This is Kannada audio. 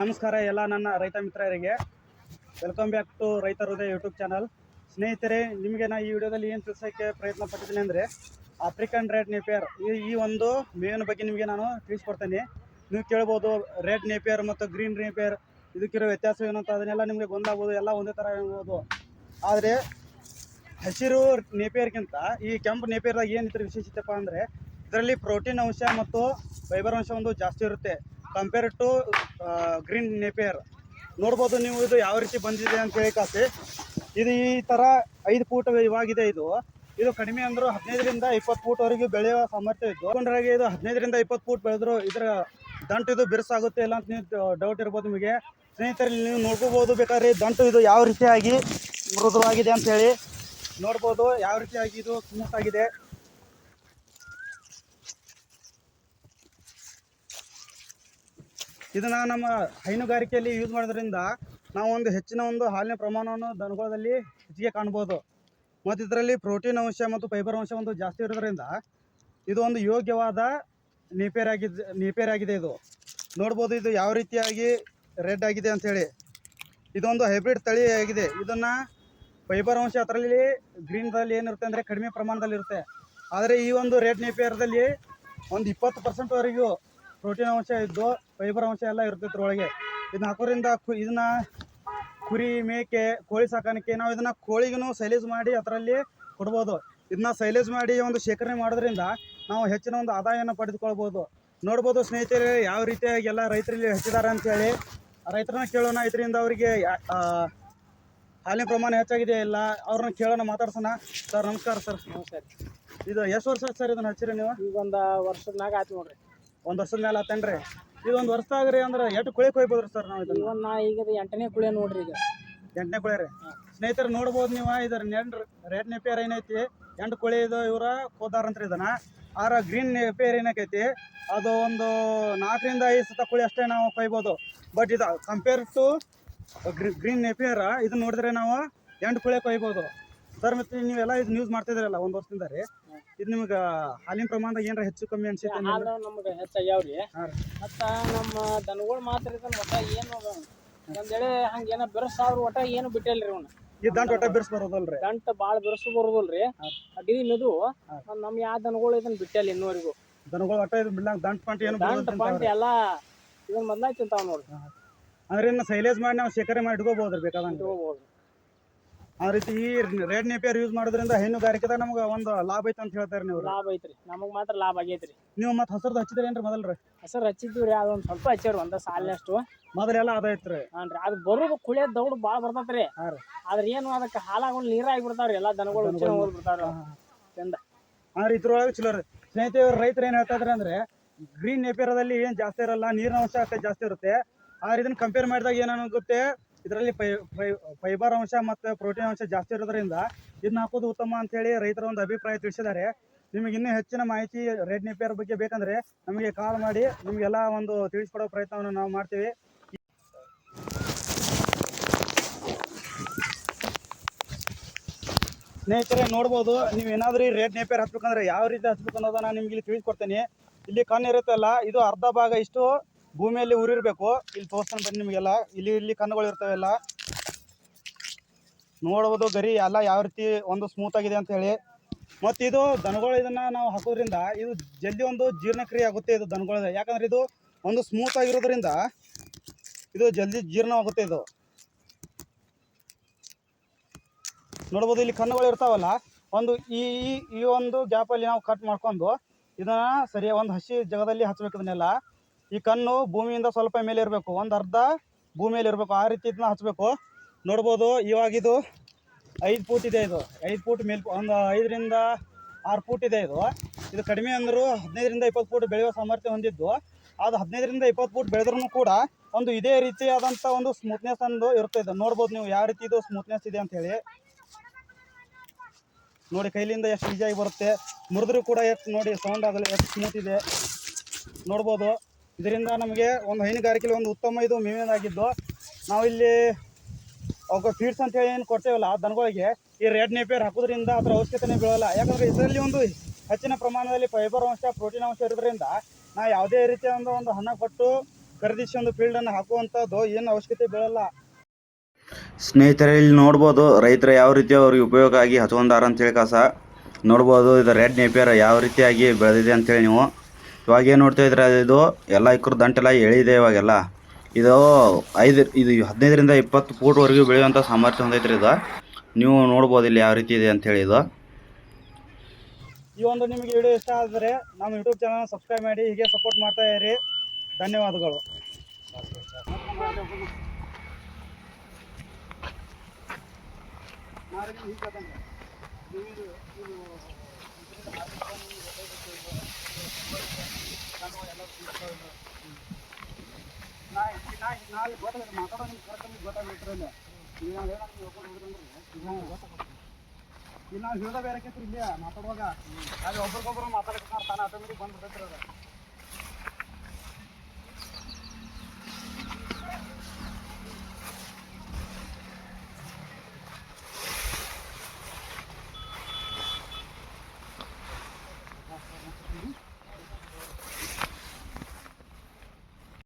ನಮಸ್ಕಾರ ಎಲ್ಲ ನನ್ನ ರೈತ ಮಿತ್ರರಿಗೆ. ವೆಲ್ಕಮ್ ಬ್ಯಾಕ್ ಟು ರೈತ ಹೃದಯ ಯೂಟ್ಯೂಬ್ ಚಾನಲ್. ಸ್ನೇಹಿತರೆ, ನಿಮಗೆ ನಾನು ಈ ವಿಡಿಯೋದಲ್ಲಿ ಏನು ತಿಳಿಸೋಕ್ಕೆ ಪ್ರಯತ್ನ ಪಟ್ಟಿದ್ದೀನಿ ಅಂದರೆ ಆಫ್ರಿಕನ್ ರೆಡ್ ನೇಪಿಯರ್ ಈ ಒಂದು ಮೇವಿನ ಬಗ್ಗೆ ನಿಮಗೆ ನಾನು ತಿಳಿಸ್ಕೊಡ್ತೇನೆ. ನೀವು ಕೇಳ್ಬೋದು ರೆಡ್ ನೇಪಿಯರ್ ಮತ್ತು ಗ್ರೀನ್ ನೇಪಿಯರ್ ಇದಕ್ಕಿರೋ ವ್ಯತ್ಯಾಸ ಏನು ಅಂತ, ಅದನ್ನೆಲ್ಲ ನಿಮಗೆ ಗೊತ್ತಾಗ್ಬೋದು. ಎಲ್ಲ ಒಂದೇ ಥರ ಹೇಳ್ಬೋದು. ಆದರೆ ಹಸಿರು ನೇಪಿಯರ್ಗಿಂತ ಈ ಕೆಂಪು ನೇಪಿಯರ್ದಾಗ ಏನು ಇದ್ರ ವಿಶೇಷತೆಪ್ಪ ಅಂದರೆ ಇದರಲ್ಲಿ ಪ್ರೋಟೀನ್ ಅಂಶ ಮತ್ತು ಫೈಬರ್ ಅಂಶ ಒಂದು ಜಾಸ್ತಿ ಇರುತ್ತೆ ಕಂಪೇರ್ ಟು ಗ್ರೀನ್ ನೇಪಿಯರ್. ನೋಡ್ಬೋದು ನೀವು ಇದು ಯಾವ ರೀತಿ ಬಂದಿದೆ ಅಂತ ಹೇಳಿ ಕಾಸೆ. ಇದು ಈ ಥರ 5 ಫೂಟ್ ಇವಾಗಿದೆ. ಇದು ಕಡಿಮೆ ಅಂದರೂ 15ರಿಂದ 20 ಫೂಟ್ವರೆಗೂ ಬೆಳೆಯುವ ಸಾಮರ್ಥ್ಯ ಇದ್ದು ಕೊಂಡ್ರಾಗೆ ಇದು 15ರಿಂದ 20 ಫೂಟ್ ಬೆಳೆದ್ರು ಇದರ ದಂಟು ಇದು ಬಿರುಸಾಗುತ್ತೆ ಇಲ್ಲ ಅಂತ ನೀವು ಡೌಟ್ ಇರ್ಬೋದು ನಿಮಗೆ. ಸ್ನೇಹಿತರಲ್ಲಿ ನೀವು ನೋಡ್ಕೋಬೋದು ಬೇಕಾದ್ರೆ ದಂಟು ಇದು ಯಾವ ರೀತಿಯಾಗಿ ಮೃದುವಾಗಿದೆ ಅಂತ ಹೇಳಿ ನೋಡ್ಬೋದು. ಯಾವ ರೀತಿಯಾಗಿ ಇದು ಸ್ಮೂತ್ ಆಗಿದೆ. ಇದನ್ನು ನಮ್ಮ ಹೈನುಗಾರಿಕೆಯಲ್ಲಿ ಯೂಸ್ ಮಾಡೋದ್ರಿಂದ ನಾವು ಹೆಚ್ಚಿನ ಹಾಲಿನ ಪ್ರಮಾಣವನ್ನು ದನಗಳಲ್ಲಿ ಹೆಚ್ಚಿಗೆ ಕಾಣ್ಬೋದು. ಮತ್ತು ಇದರಲ್ಲಿ ಪ್ರೋಟೀನ್ ಅಂಶ ಮತ್ತು ಫೈಬರ್ ಅಂಶ ಒಂದು ಜಾಸ್ತಿ ಇರೋದ್ರಿಂದ ಇದು ಒಂದು ಯೋಗ್ಯವಾದ ನೇಪಿಯರ್ ಆಗಿದೆ. ಇದು ನೋಡ್ಬೋದು ಇದು ಯಾವ ರೀತಿಯಾಗಿ ರೆಡ್ ಆಗಿದೆ ಅಂಥೇಳಿ. ಇದೊಂದು ಹೈಬ್ರಿಡ್ ತಳಿ ಆಗಿದೆ. ಇದನ್ನು ಫೈಬರ್ ಅಂಶ ಅದರಲ್ಲಿ ಗ್ರೀನ್ದಲ್ಲಿ ಏನಿರುತ್ತೆ ಅಂದರೆ ಕಡಿಮೆ ಪ್ರಮಾಣದಲ್ಲಿರುತ್ತೆ. ಆದರೆ ಈ ಒಂದು ರೆಡ್ ನೇಪಿಯರ್ದಲ್ಲಿ ಒಂದು 20% ಪ್ರೋಟೀನ್ ಅಂಶ ಇದ್ದು ಫೈಬರ್ ಅಂಶ ಎಲ್ಲ ಇರ್ತೈತೆ ಒಳಗೆ. ಇದನ್ನ ಹಾಕೋದ್ರಿಂದ ಇದನ್ನ ಕುರಿ ಮೇಕೆ ಕೋಳಿ ಸಾಕಾಣಿಕೆ ನಾವು ಇದನ್ನ ಕೋಳಿಗೂ ಸೈಲೇಜ್ ಮಾಡಿ ಅದರಲ್ಲಿ ಕೊಡ್ಬೋದು. ಇದನ್ನ ಸೈಲೇಜ್ ಮಾಡಿ ಒಂದು ಶೇಖರಣೆ ಮಾಡೋದ್ರಿಂದ ನಾವು ಹೆಚ್ಚಿನ ಒಂದು ಆದಾಯವನ್ನು ಪಡೆದುಕೊಳ್ಬೋದು. ನೋಡ್ಬೋದು ಸ್ನೇಹಿತರೆ ಯಾವ ರೀತಿಯಾಗಿ ಎಲ್ಲ ರೈತರಲ್ಲಿ ಹೆಚ್ಚಿದ್ದಾರೆ ಅಂತೇಳಿ. ರೈತರನ್ನ ಕೇಳೋಣ, ಇದರಿಂದ ಅವರಿಗೆ ಹಾಲಿನ ಪ್ರಮಾಣ ಹೆಚ್ಚಾಗಿದೆ ಇಲ್ಲ ಅವ್ರನ್ನ ಕೇಳೋಣ, ಮಾತಾಡ್ಸೋಣ. ಸರ್ ನಮಸ್ಕಾರ. ಸರ್ ನಮಸ್ಕಾರ. ಇದು ಎಷ್ಟು ವರ್ಷ ಆಯ್ತು ಸರ್ ಇದನ್ನ ಹಚ್ಚಿರಿ ನೀವು? ಈಗ ಒಂದು ವರ್ಷದ ಮ್ಯಾಗ ಆಯ್ತು ನೋಡ್ರಿ. 1 ವರ್ಷದ ಮೇಲೆ ಆತೇನ್ರಿ? ಇದು 1 ವರ್ಷದಾಗ್ರಿ ಅಂದ್ರೆ ಎಷ್ಟು ಕುಳಿ ಕೊಯ್ಬೋದ್ರಿ ಸರ್ ನಾವು ಇದನ್ನ? ಇವನ್ನ ಈಗ 8ನೇ ಕುಳಿ ನೋಡ್ರಿ. ಈಗ 8ನೇ ಕುಳಿ ರೀ. ಸ್ನೇಹಿತರು ನೋಡ್ಬೋದು ನೀವು ಇದರ ರೆಡ್ ನೇಪಿಯರ್ ಏನೈತಿ 8 ಕುಳಿ ಇದು ಇವರ ಕೋದಾರಂತ್ರಿ. ಇದನ್ನ ಆರ ಗ್ರೀನ್ ನೇಪಿಯರ್ ಏನೈತಿ ಅದು ಒಂದು 4ರಿಂದ 5 ಸತ ಕುಳಿ ಅಷ್ಟೇ ನಾವು ಕೊಯ್ಬೋದು. ಬಟ್ ಇದು ಕಂಪೇರ್ ಟು ಗ್ರೀನ್ ನೇಪಿಯರ್ ಇದನ್ನ ನೋಡಿದ್ರೆ ನಾವು 8 ಕುಳಿ ಕೊಯ್ಬೋದು. ಸರ್ ಮತ್ತೆ ನೀವೆಲ್ಲ ಇದು ಯೂಸ್ ಮಾಡ್ತಿದ್ರಲ್ಲ 1 ವರ್ಷದಿಂದ ರೀ, ಇದು ನಿಮ್ಗೆ ಹಾಲಿನ ಪ್ರಮಾಣದಾಗ ಏನಾರ ಹೆಚ್ಚು ಕಮ್ಮಿ ಅನ್ಸುತ್ತೆ? ಹಾಲು ನಮ್ಗೆ ಹೆಚ್ಚಾಗ್ಯಾವ್ರಿ. ಮತ್ತು ನಮ್ಮ ದನಗಳು ಮಾತ್ರ ಇದನ್ನ ಒಟ್ಟ ಏನು ಒಂದೇಳೆ ಹಂಗೇನೋ ಬಿರ್ಸಾವ್ರು ಒಟ್ಟ ಏನು ಬಿಟ್ಟಿಲ್ರಿ ಅವ್ನ. ಈ ದಂಟ ಒಟ್ಟ ಬಿರ್ಸ್ ಬರೋದಲ್ರಿ? ದಂಟ ಭಾಳ ಬಿರ್ಸು ಬರೋದಲ್ರಿ. ಅಗದಿ ಮೆದು ನಮ್ಮ ಯಾವ ದನಗಳು ಇದನ್ನ ಬಿಟ್ಟಿಲ್ಲ ಇನ್ನೂವರೆಗೂ. ದನಗಳು ಒಟ್ಟ ಇದು ಬಿಡ್ಲಾಕ ದಂಟ ಪಂಟ ಏನು ದಂಟ ಪಂಟ ಎಲ್ಲ ಇದನ್ನ ಮೊದ್ಲಾಗಿ ತಿಂತಾವ್ ನೋಡ್ರಿ. ಅಂದ್ರೆ ಇನ್ನು ಸೈಲೇಜ್ ಮಾಡಿ ನಾವು ಶೇಖರಣೆ ಮಾಡಿ ಇಟ್ಕೋಬೋದ್ರಿ ಬೇಕಾದಂಗೆ ಇಟ್ಕೋಬಹುದು. ಆ ರೀತಿ ಈ ರೆಡ್ ನೇಪಿಯರ್ ಯೂಸ್ ಮಾಡೋದ್ರಿಂದ ಹೈನುಗಾರಿಕೆದಾಗ ನಮ್ಗೆ ಒಂದು ಲಾಭ ಐತೆ ಅಂತ ಹೇಳ್ತಾರೆ ನೀವು? ಲಾಭ ಐತ್ರಿ, ನಮಗೆ ಮಾತ್ರ ಲಾಭ ಆಗೈತ್ರಿ. ನೀವು ಮತ್ತೆ ಹಸರ್ದು ಹಚ್ಚಿದ್ರಿ ಏನ್ರಿ ಮೊದಲ್ರಿ? ಹೆಸರು ಹಚ್ಚಿದ್ವಿ ಅದೊಂದು ಸ್ವಲ್ಪ ಹಚ್ಚಾರ ಒಂದು ಸಾಲಿನಷ್ಟು. ಮೊದಲೆಲ್ಲ ಅದ ಐತ್ರಿ? ಹಾನ್ರಿ. ಅದು ಬರೋದು ಕುಳಿಯ ದೌಡ್ ಭಾಳ ಬರ್ತೈತ್ರಿ. ಆದ್ರೆ ಏನು ಅದಕ್ಕೆ ಹಾಲಾಗ ನೀರಾಗಿ ಬಿಡ್ತಾವ್ರಿ ಎಲ್ಲ ದನಗಳು ಹೋಗ್ಬಿಡ್ತಾರ ಚಂದ. ಅಂದ್ರೆ ಇದ್ರೊಳಗೆ ಚಲೋ ರೀ. ಸ್ನೇಹಿತರೆ ರೈತರು ಏನು ಹೇಳ್ತಾ ಇದ್ರೆ ಅಂದ್ರೆ ಗ್ರೀನ್ ನೇಪಿಯರದಲ್ಲಿ ಏನು ಜಾಸ್ತಿ ಇರಲ್ಲ, ನೀರಿನ ಅಂಶ ಜಾಸ್ತಿ ಇರುತ್ತೆ. ಆದ್ರೆ ಇದನ್ನ ಕಂಪೇರ್ ಮಾಡಿದಾಗ ಏನಾಗುತ್ತೆ ಇದರಲ್ಲಿ ಫೈಬರ್ ಅಂಶ ಮತ್ತು ಪ್ರೋಟೀನ್ ಅಂಶ ಜಾಸ್ತಿ ಇರೋದ್ರಿಂದ ಇದನ್ನ ಹಾಕೋದು ಉತ್ತಮ ಅಂತೇಳಿ ರೈತರ ಒಂದು ಅಭಿಪ್ರಾಯ ತಿಳಿಸಿದ್ದಾರೆ. ನಿಮಗೆ ಇನ್ನೂ ಹೆಚ್ಚಿನ ಮಾಹಿತಿ ರೆಡ್ ನೇಪಿಯರ್ ಬಗ್ಗೆ ಬೇಕಂದ್ರೆ ನಮಗೆ ಕಾಲ್ ಮಾಡಿ ನಿಮಗೆಲ್ಲ ಒಂದು ತಿಳಿಸ್ಕೊಡೋ ಪ್ರಯತ್ನವನ್ನು ನಾವು ಮಾಡ್ತೀವಿ. ಸ್ನೇಹಿತರೆ ನೋಡ್ಬೋದು, ನೀವು ಏನಾದ್ರೂ ರೆಡ್ ನೇಪಿಯರ್ ಹಚ್ಬೇಕಂದ್ರೆ ಯಾವ ರೀತಿ ಹಚ್ಬೇಕು ಅನ್ನೋದನ್ನ ನಾನು ನಿಮ್ಗೆ ಇಲ್ಲಿ ತಿಳಿಸ್ಕೊಡ್ತೀನಿ. ಇಲ್ಲಿ ಕಣ್ಣು ಇರುತ್ತಲ್ಲ, ಇದು ಅರ್ಧ ಭಾಗ ಇಷ್ಟು ಭೂಮಿಯಲ್ಲಿ ಊರಿರ್ಬೇಕು. ಇಲ್ಲಿ ತೋರಿಸ್ತಾನೆ ಬನ್ನಿ ನಿಮಗೆಲ್ಲ. ಇಲ್ಲಿ ಕಣ್ಣುಗಳು ಇರ್ತವೆಲ್ಲ ನೋಡ್ಬೋದು. ಗರಿ ಎಲ್ಲ ಯಾವ ರೀತಿ ಒಂದು ಸ್ಮೂತ್ ಆಗಿದೆ ಅಂತ ಹೇಳಿ. ಮತ್ತು ಇದು ದನಗಳು ಇದನ್ನ ನಾವು ಹಾಕೋದ್ರಿಂದ ಇದು ಜಲ್ದಿ ಒಂದು ಜೀರ್ಣಕ್ರಿಯೆ ಆಗುತ್ತೆ ಇದು ದನಗಳ. ಯಾಕಂದ್ರೆ ಇದು ಒಂದು ಸ್ಮೂತ್ ಆಗಿರೋದ್ರಿಂದ ಇದು ಜಲ್ದಿ ಜೀರ್ಣವಾಗುತ್ತೆ. ಇದು ನೋಡ್ಬೋದು ಇಲ್ಲಿ ಕಣ್ಣುಗಳು ಇರ್ತಾವಲ್ಲ, ಒಂದು ಈ ಒಂದು ಗ್ಯಾಪಲ್ಲಿ ನಾವು ಕಟ್ ಮಾಡ್ಕೊಂಡು ಇದನ್ನ ಸರಿಯಾಗಿ ಒಂದು ಹಸಿ ಜಾಗದಲ್ಲಿ ಹಚ್ಬೇಕು. ಇದನ್ನೆಲ್ಲ ಈ ಕಣ್ಣು ಭೂಮಿಯಿಂದ ಸ್ವಲ್ಪ ಮೇಲೆ ಇರಬೇಕು, ಒಂದು ಅರ್ಧ ಭೂಮಿಯಲ್ಲಿ ಇರಬೇಕು. ಆ ರೀತಿ ಇದನ್ನ ಹಚ್ಚಬೇಕು. ನೋಡ್ಬೋದು ಇವಾಗ ಇದು 5 ಫೂಟ್ ಇದೆ. ಇದು 5 ಫೂಟ್ ಮೇಲೆ ಒಂದು 5ರಿಂದ 6 ಫೂಟ್ ಇದೆ. ಇದು ಕಡಿಮೆ ಅಂದರೂ 15ರಿಂದ 20 ಫೂಟ್ ಬೆಳೆಯುವ ಸಾಮರ್ಥ್ಯ ಹೊಂದಿದ್ದು, ಅದು 15ರಿಂದ 20 ಫೂಟ್ ಬೆಳೆದ್ರೂ ಕೂಡ ಒಂದು ಇದೇ ರೀತಿಯಾದಂಥ ಒಂದು ಸ್ಮೂತ್ನೆಸ್ ಒಂದು ಇರುತ್ತೆ. ಇದು ನೋಡ್ಬೋದು ನೀವು ಯಾವ ರೀತಿ ಇದು ಸ್ಮೂತ್ನೆಸ್ ಇದೆ ಅಂಥೇಳಿ. ನೋಡಿ ಕೈಲಿಂದ ಎಷ್ಟು ಈಸಿಯಾಗಿ ಬರುತ್ತೆ, ಮುರಿದ್ರೂ ಕೂಡ ಎಷ್ಟು ನೋಡಿ ಸೌಂಡ್ ಆಗಲ್ಲ, ಎಷ್ಟು ಸ್ಮೂತ್ ಇದೆ ನೋಡ್ಬೋದು. ಇದರಿಂದ ನಮಗೆ ಒಂದು ಹೈನುಗಾರಿಕೆಯಲ್ಲಿ ಒಂದು ಉತ್ತಮ ಇದು ಮೇವಿನದಾಗಿದ್ದು, ನಾವಿಲ್ಲಿ ಅವಕ್ಕೆ ಫೀಡ್ಸ್ ಅಂತೇಳಿ ಏನು ಕೊಡ್ತೇವಲ್ಲ ದನಗಳಿಗೆ, ಈ ರೆಡ್ ನೇಪಿಯರ್ ಹಾಕೋದ್ರಿಂದ ಅದರ ಅವಶ್ಯಕತೆನೇ ಬೀಳಲ್ಲ. ಯಾಕಂದರೆ ಇದರಲ್ಲಿ ಒಂದು ಹೆಚ್ಚಿನ ಪ್ರಮಾಣದಲ್ಲಿ ಫೈಬರ್ ಅಂಶ ಪ್ರೋಟೀನ್ ಅಂಶ ಇರೋದ್ರಿಂದ ನಾವು ಯಾವುದೇ ರೀತಿಯ ಒಂದು ಹಣ ಕೊಟ್ಟು ಖರೀದಿಸಿ ಒಂದು ಫೀಲ್ಡನ್ನು ಹಾಕುವಂಥದ್ದು ಏನು ಅವಶ್ಯಕತೆ ಬೀಳಲ್ಲ. ಸ್ನೇಹಿತರೆ, ಇಲ್ಲಿ ನೋಡ್ಬೋದು ರೈತರು ಯಾವ ರೀತಿ ಅವ್ರಿಗೆ ಉಪಯೋಗ ಆಗಿ ಹಚ್ಕೊಂಡಾರ ಅಂತೇಳಿ ಕಸ ನೋಡ್ಬೋದು. ಇದು ರೆಡ್ ನೇಪಿಯರ್ ಯಾವ ರೀತಿಯಾಗಿ ಬೆಳೆದಿದೆ ಅಂತೇಳಿ ನೀವು ಇವಾಗ ಏನು ನೋಡ್ತಾ ಇದ್ರೆ ಇದು ಎಲ್ಲ ಇಕ್ಕರು ದಂಟೆಲ್ಲ ಎಳಿದೆ ಇವಾಗೆಲ್ಲ. ಇದು 15ರಿಂದ 20 ಫೂಟ್ವರೆಗೂ ಬೆಳೆಯುವಂಥ ಸಾಮರ್ಥ್ಯ ಹೊಂದೈತ್ರಿ ಇದು. ನೀವು ನೋಡ್ಬೋದು ಇಲ್ಲಿ ಯಾವ ರೀತಿ ಇದೆ ಅಂತೇಳಿ ಇದು. ಈ ಒಂದು ನಿಮಗೆ ವಿಡಿಯೋ ಇಷ್ಟ ಆದರೆ ನಮ್ಮ ಯೂಟ್ಯೂಬ್ ಚಾನಲ್ ಸಬ್ಸ್ಕ್ರೈಬ್ ಮಾಡಿ, ಹೀಗೆ ಸಪೋರ್ಟ್ ಮಾಡ್ತಾ ಇರಿ. ಧನ್ಯವಾದಗಳು. ನಾವು ಬೇರೆ ಇಲ್ಲಿ ಮಾತಾಡುವಾಗ ಅಲ್ಲಿ ಒಬ್ರಿಗೊಬ್ರು ಮಾತಾಡ್ತಾರೆ, ತಾನೇ ಆಟೋಮೆಟಿಕ್ ಬಂದ್ಬಿಡ್ತೈತ್ರಿ ಅದು.